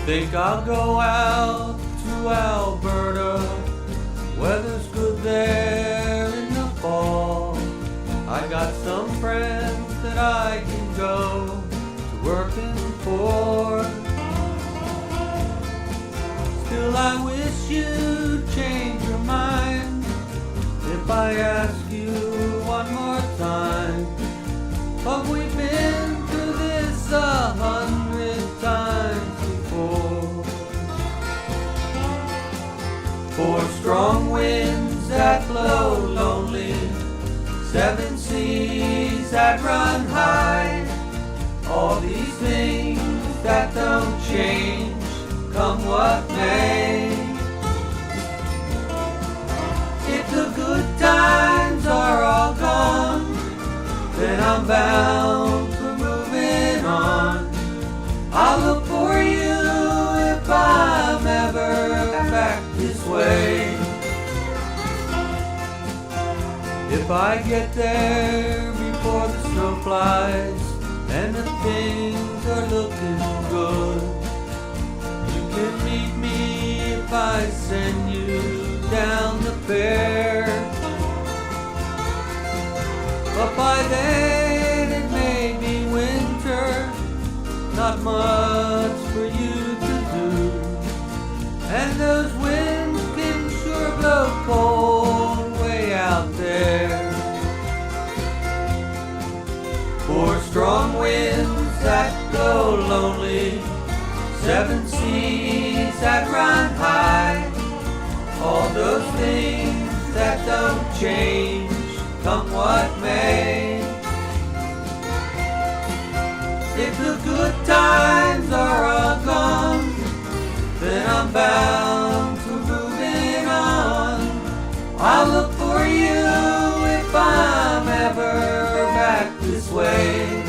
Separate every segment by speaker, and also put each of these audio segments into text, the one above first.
Speaker 1: Think I'll go out to Alberta. Weather's good there in the fall. I got some friends that I can go to working for. Still I wish you'd change your mind if I ask you one more time. But we've been through this 100 times before. Four strong winds that blow lonely, 7 seas that run high. All these things that don't change, come what may. If the good times are all gone, then I'm bound for moving on. I'll look for you if I'm ever back this way. If I get there before the snow flies and the things are looking good, you can meet me if I send you down the fair. But by then it may be winter, not much for you to do, and those winds can sure blow cold way out there. Four strong winds that blow lonely, 7 seas that run high. All those things that don't change, come what may. If the good times are all gone, then I'm bound to moving on. I'll look for you if I'm ever back this way.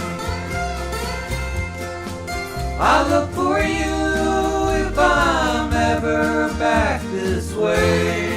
Speaker 1: I'll look for you if I'm ever back this way.